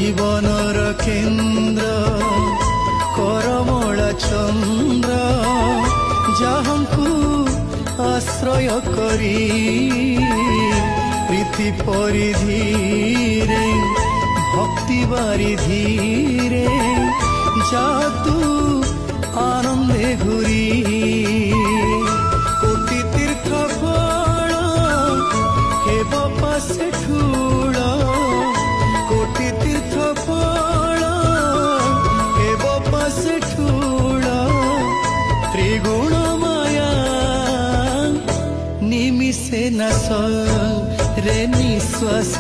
जीवनर केन्द्र करमला चंद्र जहाँकू आश्रय करी प्रीति परिधीरे भक्ति बारिधीरे जातु आनंदे घुरी कोटि तीर्थ फल हेब पासे ठूल कोटि तीर्थ फल हेब पासे ठूल त्रिगुण माया निमिषे नाश रे निश्वास